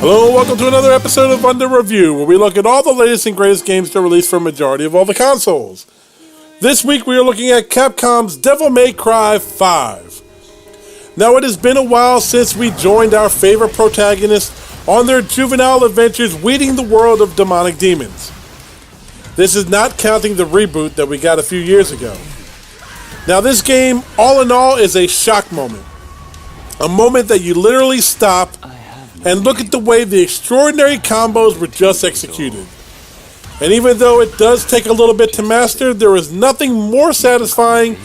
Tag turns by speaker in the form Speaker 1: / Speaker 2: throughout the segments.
Speaker 1: Hello and welcome to another episode of Under Review, where we look at all the latest and greatest games to release for a majority of all the consoles. This week we are looking at Capcom's Devil May Cry 5. Now it has been a while since we joined our favorite protagonists on their juvenile adventures weeding the world of demonic demons. This is not counting the reboot that we got a few years ago. Now this game, all in all, is a shock moment. A moment that you literally stop and look at the way the extraordinary combos were just executed. And even though it does take a little bit to master, there is nothing more satisfying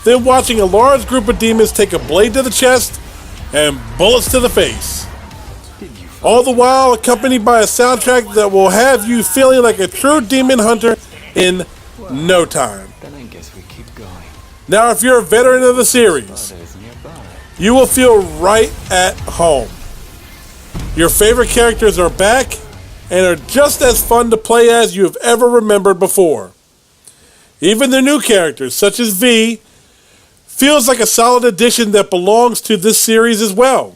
Speaker 1: than watching a large group of demons take a blade to the chest and bullets to the face. All the while accompanied by a soundtrack that will have you feeling like a true demon hunter in no time.
Speaker 2: Then I guess we keep going.
Speaker 1: Now if you're a veteran of the series, you will feel right at home. Your favorite characters are back and are just as fun to play as you have ever remembered before. Even the new characters, such as V, feels like a solid addition that belongs to this series as well.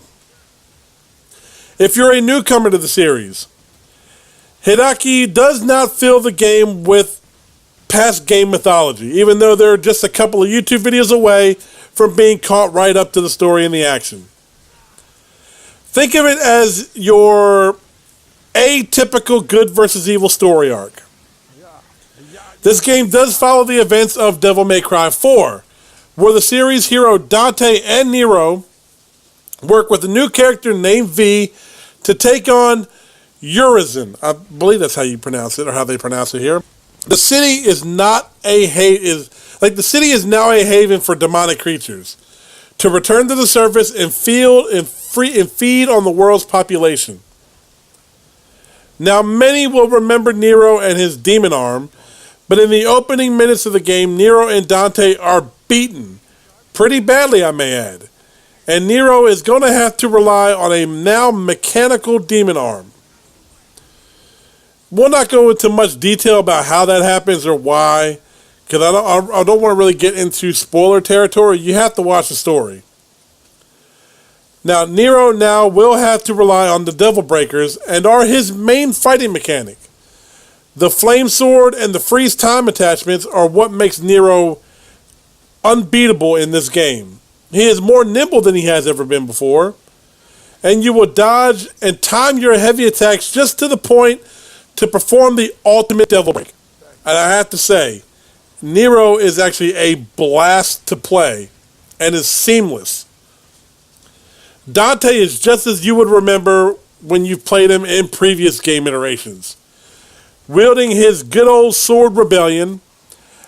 Speaker 1: If you're a newcomer to the series, Hideki does not fill the game with past game mythology, even though they're just a couple of YouTube videos away from being caught right up to the story and the action. Think of it as your atypical good versus evil story arc. This game does follow the events of Devil May Cry 4, where the series hero Dante and Nero work with a new character named V to take on Urizen. I believe that's how you pronounce it, or how they pronounce it here. The city is not a the city is now a haven for demonic creatures to return to the surface and feed on the world's population. Now, many will remember Nero and his demon arm, but in the opening minutes of the game, Nero and Dante are beaten, pretty badly I may add, and Nero is going to have to rely on a now mechanical demon arm. We'll not go into much detail about how that happens or why, because I don't want to really get into spoiler territory. You have to watch the story. Now, Nero now will have to rely on the Devil Breakers and are his main fighting mechanic. The Flame Sword and the Freeze Time attachments are what makes Nero unbeatable in this game. He is more nimble than he has ever been before, and you will dodge and time your heavy attacks just to the point to perform the ultimate Devil Break. And I have to say, Nero is actually a blast to play and is seamless. Dante is just as you would remember when you played him in previous game iterations, wielding his good old sword Rebellion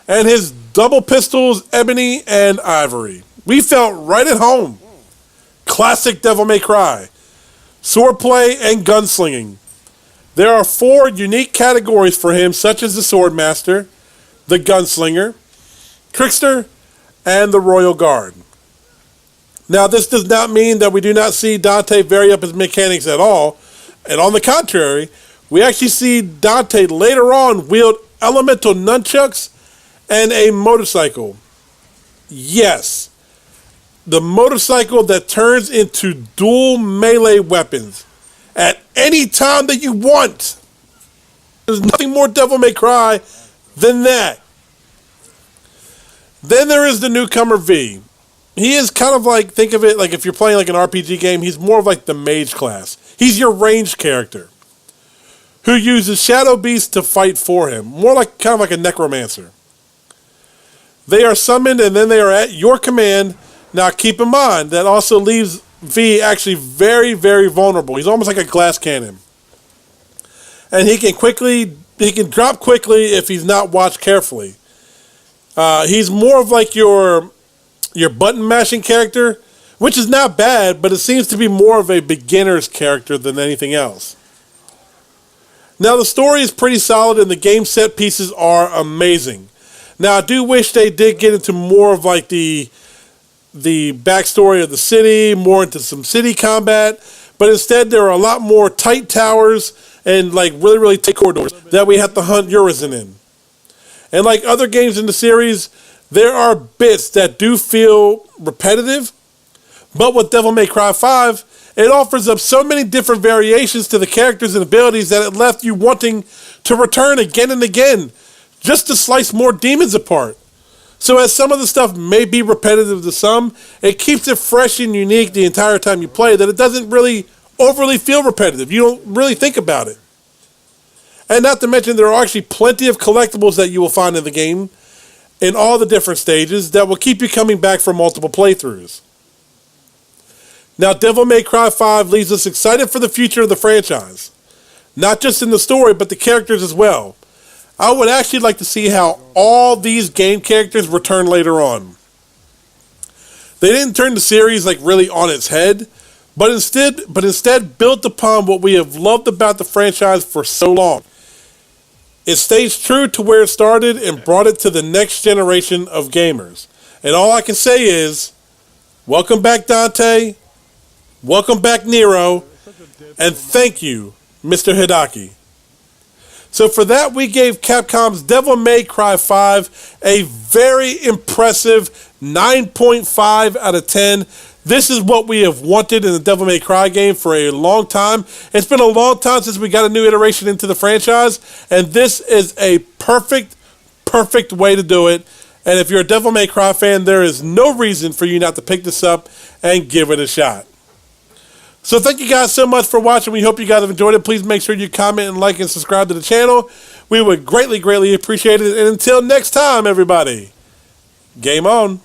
Speaker 1: and his double pistols Ebony and Ivory. We felt right at home. Classic Devil May Cry, swordplay and gunslinging. There are 4 unique categories for him, such as the Swordmaster, the Gunslinger, Trickster, and the Royal Guard. Now, this does not mean that we do not see Dante vary up his mechanics at all, and on the contrary, we actually see Dante later on wield elemental nunchucks and a motorcycle. Yes, the motorcycle that turns into dual melee weapons at any time that you want. There's nothing more Devil May Cry than that. Then there is the newcomer V. He is kind of like, think of it like if you're playing like an RPG game, he's more of like the mage class. He's your ranged character who uses Shadow Beasts to fight for him. More like kind of like a necromancer. They are summoned and then they are at your command. Now keep in mind, that also leaves V actually very, very vulnerable. He's almost like a glass cannon. And he can drop quickly if he's not watched carefully. He's more of like your button mashing character, which is not bad, but it seems to be more of a beginner's character than anything else. Now the story is pretty solid and the game set pieces are amazing. Now I do wish they did get into more of like the backstory of the city, more into some city combat, but instead there are a lot more tight towers and like really, really tight corridors that we have to hunt Urizen in. And like other games in the series, there are bits that do feel repetitive, but with Devil May Cry 5, It offers up so many different variations to the characters and abilities that it left you wanting to return again and again, just to slice more demons apart. So as some of the stuff may be repetitive to some, it keeps it fresh and unique the entire time you play, that it doesn't really overly feel repetitive. You don't really think about it. And not to mention, there are actually plenty of collectibles that you will find in the game in all the different stages that will keep you coming back for multiple playthroughs. Now, Devil May Cry 5 leaves us excited for the future of the franchise. Not just in the story, but the characters as well. I would actually like to see how all these game characters return later on. They didn't turn the series like really on its head, but instead built upon what we have loved about the franchise for so long. It stays true to where it started and brought it to the next generation of gamers. And all I can say is, welcome back Dante, welcome back Nero, and thank you, Mr. Hidaki. So for that, we gave Capcom's Devil May Cry 5 a very impressive 9.5 out of 10. This is what we have wanted in the Devil May Cry game for a long time. It's been a long time since we got a new iteration into the franchise, and this is a perfect way to do it. And if you're a Devil May Cry fan, there is no reason for you not to pick this up and give it a shot. So thank you guys so much for watching. We hope you guys have enjoyed it. Please make sure you comment and like and subscribe to the channel. We would greatly appreciate it. And until next time, everybody, game on.